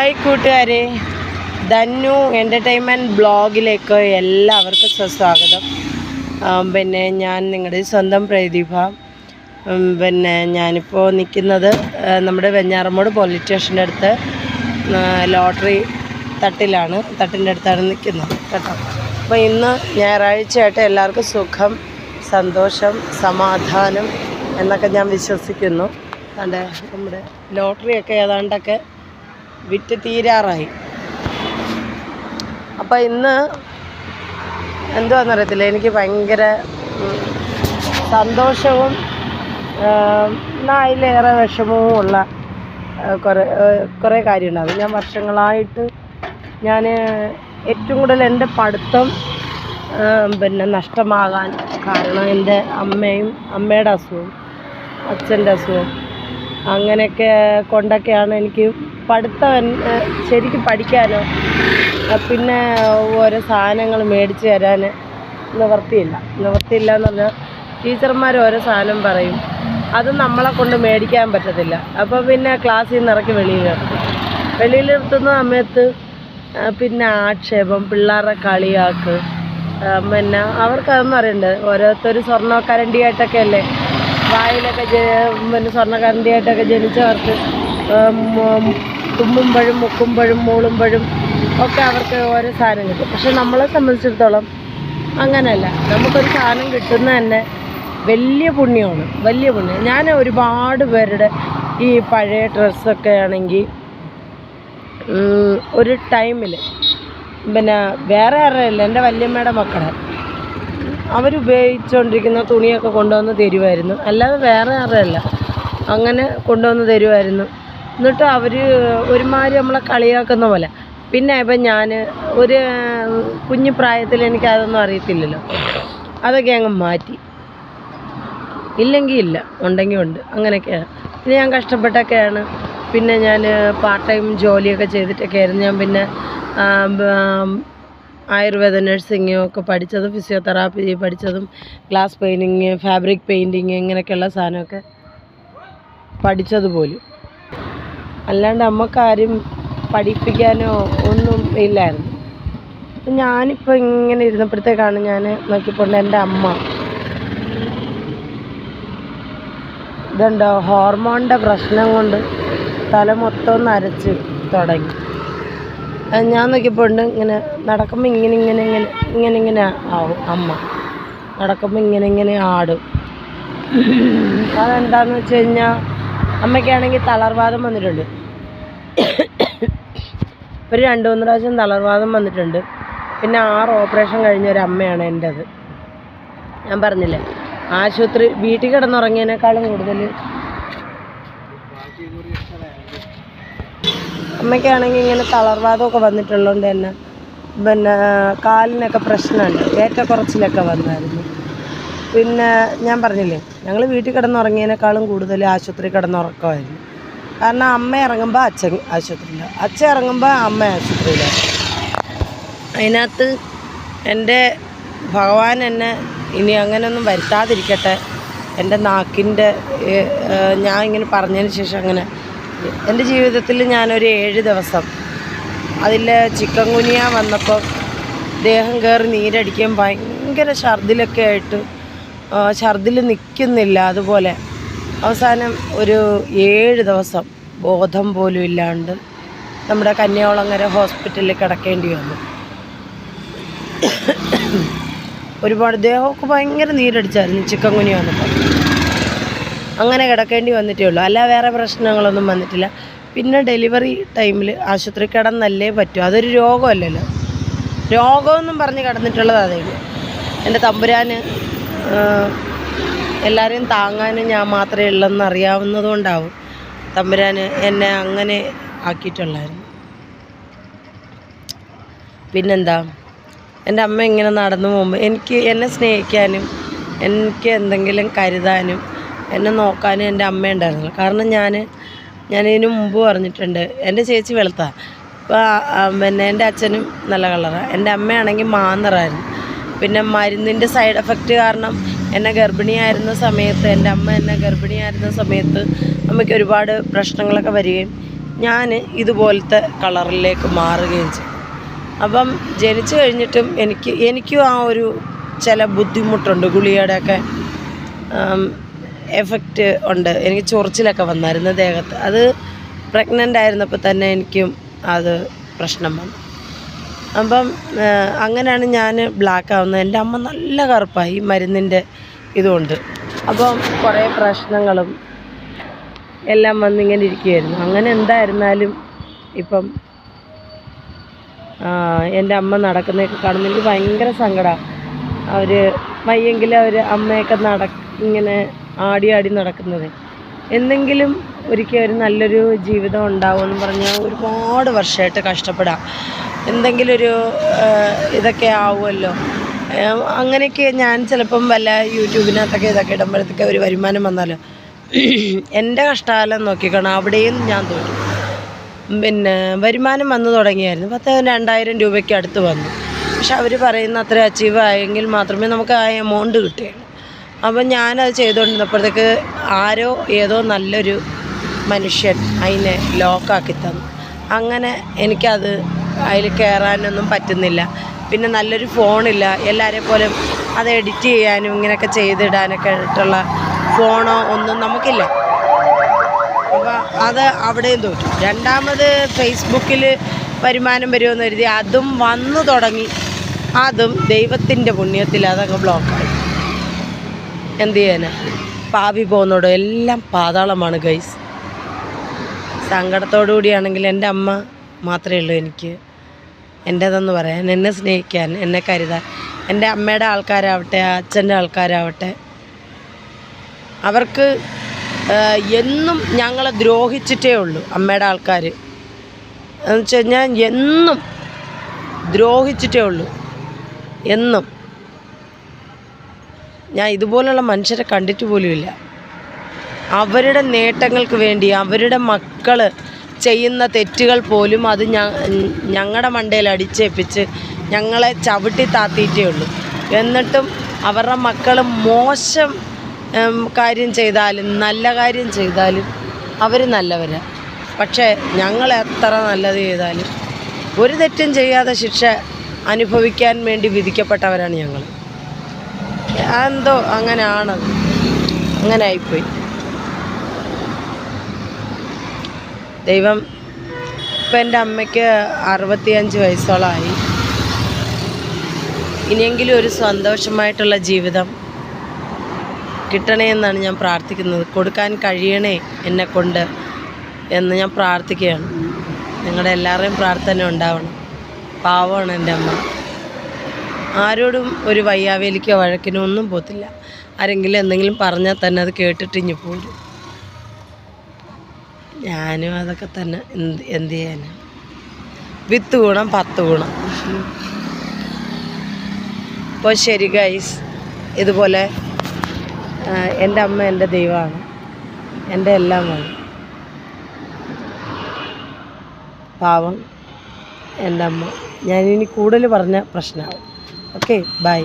Hi കൂട്ടുകാരെ, Dhannu entertainment ബ്ലോഗിലേക്ക് എല്ലാവർക്കും സ്വാഗതം. പിന്നെ ഞാൻ നിങ്ങളുടെ സ്വന്തം പ്രദീപ. പിന്നെ ഞാനിപ്പോൾ നിൽക്കുന്നത് നമ്മുടെ വെഞ്ഞാറമ്മൂട് പോലീസ് സ്റ്റേഷൻ്റെ അടുത്ത് ലോട്ടറി തട്ടിൻ്റെ അടുത്താണ് നിൽക്കുന്നത് കേട്ടോ. അപ്പോൾ ഇന്ന് ഞായറാഴ്ചയായിട്ട് എല്ലാവർക്കും സുഖം, സന്തോഷം, സമാധാനം എന്നൊക്കെ ഞാൻ വിശ്വസിക്കുന്നു. അതെ, നമ്മുടെ ലോട്ടറിയൊക്കെ ഏതാണ്ടൊക്കെ വിറ്റ് തീരാറായി. അപ്പോൾ ഇന്ന് എന്തുവാണെന്നറിയത്തില്ല, എനിക്ക് ഭയങ്കര സന്തോഷവും അതിലേറെ വിഷമവും ഉള്ള കുറേ കാര്യമുണ്ടാകും. ഞാൻ വർഷങ്ങളായിട്ട് ഏറ്റവും കൂടുതൽ എൻ്റെ പഠിത്തം നഷ്ടമാകാൻ കാരണം എൻ്റെ അമ്മയുടെ അസുഖവും അച്ഛൻ്റെ അസുഖവും അങ്ങനെയൊക്കെ കൊണ്ടൊക്കെയാണ്. എനിക്ക് പഠിത്തം ശരിക്കും പഠിക്കാനോ പിന്നെ ഓരോ സാധനങ്ങൾ മേടിച്ച് തരാൻ നിവർത്തിയില്ല എന്ന് പറഞ്ഞാൽ ടീച്ചർമാർ ഓരോ സാധനം പറയും, അത് നമ്മളെ കൊണ്ട് മേടിക്കാൻ പറ്റത്തില്ല. അപ്പോൾ പിന്നെ ക്ലാസ്സിൽ നിന്ന് ഇറക്കി വെളിയിലിരുത്തുന്ന സമയത്ത് പിന്നെ ആക്ഷേപം, പിള്ളേരുടെ കളിയാക്ക്, പിന്നെ അവർക്കതൊന്നും അറിയണ്ടേ. ഓരോരുത്തർ സ്വർണ്ണക്കരണ്ടിയായിട്ടൊക്കെ അല്ലേ വായിലൊക്കെ സ്വർണ്ണക്കരണ്ടിയായിട്ടൊക്കെ ജനിച്ചവർക്ക് തുമ്മുമ്പോഴും മുക്കുമ്പോഴും മൂളുമ്പോഴും ഒക്കെ അവർക്ക് ഓരോ സാധനം കിട്ടും. പക്ഷെ നമ്മളെ സംബന്ധിച്ചിടത്തോളം അങ്ങനെയല്ല. നമുക്കൊരു സാധനം കിട്ടുന്നത് തന്നെ വലിയ പുണ്യമാണ്. ഞാൻ ഒരുപാട് പേരുടെ ഈ പഴയ ഡ്രസ്സൊക്കെ ആണെങ്കിൽ ഒരു ടൈമിൽ പിന്നെ വേറെ ആരുടെയല്ല, എൻ്റെ വല്യമ്മയുടെ മക്കളെ അവരുപയോഗിച്ചുകൊണ്ടിരിക്കുന്ന തുണിയൊക്കെ കൊണ്ടുവന്ന് തരുമായിരുന്നു. അല്ലാതെ വേറെ ആരുടെയല്ല, അങ്ങനെ കൊണ്ടുവന്ന് തരുമായിരുന്നു. എന്നിട്ട് അവർ ഒരുമാതിരി നമ്മളെ കളിയാക്കുന്ന പോലെ. പിന്നെ ഇപ്പം ഞാൻ ഒരു കുഞ്ഞു പ്രായത്തിൽ എനിക്കതൊന്നും അറിയത്തില്ലല്ലോ, അതൊക്കെ അങ്ങ് മാറ്റി. ഇല്ലെങ്കിൽ ഇല്ല, ഉണ്ടെങ്കിൽ ഉണ്ട്, അങ്ങനെയൊക്കെയാണ്. പിന്നെ ഞാൻ കഷ്ടപ്പെട്ടൊക്കെയാണ്. പിന്നെ ഞാൻ പാർട്ട് ടൈം ജോലിയൊക്കെ ചെയ്തിട്ടൊക്കെ ആയിരുന്നു. ഞാൻ പിന്നെ ആയുർവേദ നഴ്സിംഗ് ഒക്കെ പഠിച്ചതും ഫിസിയോതെറാപ്പി പഠിച്ചതും ഗ്ലാസ് പെയിൻറ്റിങ്, ഫാബ്രിക് പെയിൻറ്റിങ് ഇങ്ങനെയൊക്കെയുള്ള സാധനമൊക്കെ പഠിച്ചതുപോലും. അല്ലാണ്ട് നമുക്കാരും പഠിപ്പിക്കാനോ ഒന്നും ഇല്ലായിരുന്നു. ഞാനിപ്പോൾ ഇങ്ങനെ ഇരുന്നപ്പോഴത്തേക്കാണ് ഞാൻ നോക്കിക്കൊണ്ട് എൻ്റെ അമ്മ ഇതുണ്ടോ ഹോർമോണിൻ്റെ പ്രശ്നം കൊണ്ട് തല മൊത്തം നരച്ച് തുടങ്ങി. ഞാൻ നോക്കിയപ്പോൾ ഇങ്ങനെ നടക്കുമ്പോൾ ഇങ്ങനെ ആവും. അമ്മ നടക്കുമ്പോൾ ഇങ്ങനെ ആടും. അതെന്താണെന്ന് വെച്ച് കഴിഞ്ഞാൽ അമ്മയ്ക്കാണെങ്കിൽ തളർവാദം വന്നിട്ടുണ്ട്. ഒരു 2-3 പ്രാവശ്യം തളർവാദം വന്നിട്ടുണ്ട്. പിന്നെ 6 ഓപ്പറേഷൻ കഴിഞ്ഞ ഒരു അമ്മയാണ് എൻ്റെത്. ഞാൻ പറഞ്ഞില്ലേ, ആശുപത്രി വീട്ടിൽ കിടന്നുറങ്ങിയതിനേക്കാളും കൂടുതൽ അമ്മയ്ക്കാണെങ്കിൽ ഇങ്ങനെ തളർവാദമൊക്കെ വന്നിട്ടുള്ളതുകൊണ്ട് തന്നെ പിന്നെ കാലിനൊക്കെ പ്രശ്നമുണ്ട്, ഏറ്റക്കുറച്ചിലൊക്കെ വന്നായിരുന്നു. പിന്നെ ഞാൻ പറഞ്ഞില്ലേ, ഞങ്ങൾ വീട്ടിൽ കിടന്നുറങ്ങിയതിനേക്കാളും കൂടുതൽ ആശുപത്രി കിടന്നുറക്കമായിരുന്നു. കാരണം അമ്മ ഇറങ്ങുമ്പോൾ അച്ഛൻ ആശുപത്രിയില്ല, അച്ഛൻ ഇറങ്ങുമ്പോൾ അമ്മ ആശുപത്രിയില്ല. അതിനകത്ത് എൻ്റെ ഭഗവാൻ എന്നെ ഇനി അങ്ങനെയൊന്നും വരുത്താതിരിക്കട്ടെ. എൻ്റെ നാക്കിൻ്റെ ഞാൻ ഇങ്ങനെ പറഞ്ഞതിന് ശേഷം അങ്ങനെ എൻ്റെ ജീവിതത്തിൽ ഞാനൊരു 7 ദിവസം അതിൽ ചിക്കൻ ഗുനിയ വന്നപ്പോൾ ദേഹം കയറി നീരടിക്കാൻ ഭയങ്കര ഛർദിലൊക്കെ ആയിട്ട് ഛർദിൽ നിൽക്കുന്നില്ല. അതുപോലെ അവസാനം ഒരു 7 ദിവസം ബോധം പോലും ഇല്ലാണ്ട് നമ്മുടെ കന്യാകുളങ്ങര ഹോസ്പിറ്റലിൽ കിടക്കേണ്ടി വന്നു. ഒരുപാട് ദേഹമൊക്കെ ഭയങ്കര നീരടിച്ചായിരുന്നു ചിക്കൻ ഗുനിയ വന്നപ്പോൾ. അങ്ങനെ കിടക്കേണ്ടി വന്നിട്ടേ ഉള്ളൂ, അല്ല വേറെ പ്രശ്നങ്ങളൊന്നും വന്നിട്ടില്ല. പിന്നെ ഡെലിവറി ടൈമിൽ ആശുപത്രി കിടന്നല്ലേ പറ്റൂ, അതൊരു രോഗമല്ലല്ലോ. രോഗമെന്നും പറഞ്ഞ് കിടന്നിട്ടുള്ളത് അതേ. എൻ്റെ തമ്പുരാൻ എല്ലാവരെയും താങ്ങാനും ഞാൻ മാത്രമേ ഉള്ളെന്ന് അറിയാവുന്നതുകൊണ്ടാവും തമ്പുരാൻ എന്നെ അങ്ങനെ ആക്കിയിട്ടുള്ളായിരുന്നു. പിന്നെന്താ, എൻ്റെ അമ്മ ഇങ്ങനെ നടന്നു പോകുമ്പോൾ എന്നെ സ്നേഹിക്കാനും എനിക്ക് എന്തെങ്കിലും കരുതാനും എന്നെ നോക്കാനും എൻ്റെ അമ്മ ഉണ്ടായിരുന്നില്ല. കാരണം ഞാൻ ഇതിനു മുമ്പ് പറഞ്ഞിട്ടുണ്ട്, എൻ്റെ ചേച്ചി വെളുത്താണ്, അപ്പോൾ പിന്നെ എൻ്റെ അച്ഛനും നല്ല കളറാണ്. എൻ്റെ അമ്മയാണെങ്കിൽ മാന്നറായിരുന്നു. പിന്നെ മരുന്നിൻ്റെ സൈഡ് എഫക്റ്റ് കാരണം എൻ്റെ അമ്മ എന്നെ ഗർഭിണിയായിരുന്ന സമയത്ത് അമ്മയ്ക്ക് ഒരുപാട് പ്രശ്നങ്ങളൊക്കെ വരികയും ഞാൻ ഇതുപോലത്തെ കളറിലേക്ക് മാറുകയും ചെയ്തു. അപ്പം ജനിച്ചു കഴിഞ്ഞിട്ടും എനിക്കും ആ ഒരു ചില ബുദ്ധിമുട്ടുണ്ട്, ഗുളികയുടെയൊക്കെ എഫക്റ്റ് ഉണ്ട്. എനിക്ക് ചൊറിച്ചിലൊക്കെ വന്നായിരുന്നു ദേഹത്ത്. അത് പ്രഗ്നൻ്റ് ആയിരുന്നപ്പോൾ തന്നെ എനിക്കും അത് പ്രശ്നം വന്നു. അപ്പം അങ്ങനെയാണ് ഞാൻ ബ്ലാക്ക് ആവുന്നത്. എൻ്റെ അമ്മ നല്ല കറുപ്പായി മരുന്നിൻ്റെ ഇതുകൊണ്ട്. അപ്പം കുറേ പ്രശ്നങ്ങളും എല്ലാം വന്നിങ്ങനെ ഇരിക്കുകയായിരുന്നു. അങ്ങനെ എന്തായിരുന്നാലും ഇപ്പം എൻ്റെ അമ്മ നടക്കുന്നതൊക്കെ കാണുമ്പോൾ എനിക്ക് ഭയങ്കര സങ്കടമാണ്. അവർ വയ്യെങ്കിലും അവർ അമ്മയൊക്കെ ഇങ്ങനെ ആടി ആടി നടക്കുന്നത്. എന്തെങ്കിലും ഒരിക്കൽ ഒരു നല്ലൊരു ജീവിതം ഉണ്ടാവുമെന്ന് പറഞ്ഞാൽ ഒരുപാട് വർഷമായിട്ട് കഷ്ടപ്പെടാം, എന്തെങ്കിലും ഒരു ഇതൊക്കെ ആവുമല്ലോ. അങ്ങനെയൊക്കെ ഞാൻ ചിലപ്പം വല്ല യൂട്യൂബിനകത്തൊക്കെ ഇതൊക്കെ ഇടുമ്പോഴത്തേക്ക് ഒരു വരുമാനം വന്നാലോ. എൻ്റെ കഷ്ടകാലം നോക്കിക്കണം, അവിടെയും ഞാൻ തോന്നി. പിന്നെ വരുമാനം വന്നു തുടങ്ങിയായിരുന്നു. 2,000 രൂപയ്ക്ക് അടുത്ത് വന്നു. പക്ഷെ അവർ പറയുന്ന അത്ര അച്ചീവ് ആയെങ്കിൽ മാത്രമേ നമുക്ക് ആ എമൗണ്ട് കിട്ടുകയുള്ളൂ. അപ്പം ഞാനത് ചെയ്തുകൊണ്ടിരുന്നപ്പോഴത്തേക്ക് ആരോ ഏതോ നല്ലൊരു മനുഷ്യൻ അതിനെ ലോക്കാക്കി തന്നു. അങ്ങനെ എനിക്കത് അതിൽ കയറാനൊന്നും പറ്റുന്നില്ല. പിന്നെ നല്ലൊരു ഫോണില്ല, എല്ലാവരെ പോലും അത് എഡിറ്റ് ചെയ്യാനും ഇങ്ങനെയൊക്കെ ചെയ്തിടാനൊക്കെ ആയിട്ടുള്ള ഫോണോ ഒന്നും നമുക്കില്ല. അപ്പോൾ അത് അവിടെയും തോറ്റു. രണ്ടാമത് ഫേസ്ബുക്കിൽ വരുമാനം വരുമെന്ന് കരുതി അതും വന്നു തുടങ്ങി. അതും ദൈവത്തിൻ്റെ പുണ്യത്തിൽ അതങ്ങ് ബ്ലോക്കായി. എന്ത് ചെയ്യാനാ, പാവി പോകുന്നോടോ എല്ലാം പാതാളമാണ് ഗൈസ്. സങ്കടത്തോടു കൂടിയാണെങ്കിൽ എൻ്റെ അമ്മ മാത്രമേ ഉള്ളൂ എനിക്ക് എൻ്റേതെന്ന് പറയാൻ, എന്നെ സ്നേഹിക്കാൻ, എന്നെ കരുതാൻ. എൻ്റെ അമ്മയുടെ ആൾക്കാരാവട്ടെ, അച്ഛൻ്റെ ആൾക്കാരാവട്ടെ, അവർക്ക് എന്നും ഞങ്ങളെ ദ്രോഹിച്ചിട്ടേ ഉള്ളൂ. അമ്മയുടെ ആൾക്കാർ എന്ന് വെച്ച് കഴിഞ്ഞാൽ എന്നും ദ്രോഹിച്ചിട്ടേ ഉള്ളൂ. എന്നും ഞാൻ ഇതുപോലുള്ള മനുഷ്യരെ കണ്ടിട്ട് പോലുമില്ല. അവരുടെ നേട്ടങ്ങൾക്ക് വേണ്ടി അവരുടെ മക്കൾ ചെയ്യുന്ന തെറ്റുകൾ പോലും അത് ഞങ്ങളുടെ മണ്ടയിൽ അടിച്ചേൽപ്പിച്ച് ഞങ്ങളെ ചവിട്ടി താത്തിയിട്ടേ ഉള്ളൂ. എന്നിട്ടും അവരുടെ മക്കൾ മോശം കാര്യം ചെയ്താലും നല്ല കാര്യം ചെയ്താലും അവർ നല്ലവരാണ്. പക്ഷേ ഞങ്ങൾ എത്ര നല്ലത് ചെയ്താലും ഒരു തെറ്റും ചെയ്യാതെ ശിക്ഷ അനുഭവിക്കാൻ വേണ്ടി വിധിക്കപ്പെട്ടവരാണ് ഞങ്ങൾ. എന്തോ അങ്ങനെയാണത്, അങ്ങനെ ആയിപ്പോയി. ദൈവം ഇപ്പം എൻ്റെ അമ്മയ്ക്ക് 65 വയസ്സോളമായി. ഇനിയെങ്കിലും ഒരു സന്തോഷമായിട്ടുള്ള ജീവിതം കിട്ടണേ എന്നാണ് ഞാൻ പ്രാർത്ഥിക്കുന്നത്. കൊടുക്കാൻ കഴിയണേ എന്നെക്കൊണ്ട് എന്ന് ഞാൻ പ്രാർത്ഥിക്കുകയാണ്. നിങ്ങളുടെ എല്ലാവരുടെയും പ്രാർത്ഥന ഉണ്ടാവണം. പാവമാണ് എൻ്റെ അമ്മ. ആരോടും ഒരു വയ്യാവേലിക്കോ വഴക്കിനോ ഒന്നും പോത്തില്ല. ആരെങ്കിലും എന്തെങ്കിലും പറഞ്ഞാൽ തന്നെ അത് കേട്ടിട്ടിഞ്ഞു പോരും. ഞാനും അതൊക്കെ തന്നെ. എന്ത് ചെയ്യാനാണ്? 10 ഗുണം 10 ഗുണം. അപ്പോൾ ശരി ഗൈസ്, ഇതുപോലെ എൻ്റെ അമ്മ എൻ്റെ ദൈവമാണ്, എൻ്റെ എല്ലാമാണ്. പാവം എൻ്റെ അമ്മ. ഞാനിനി കൂടുതൽ പറഞ്ഞ പ്രശ്നമാവും. Okay, by.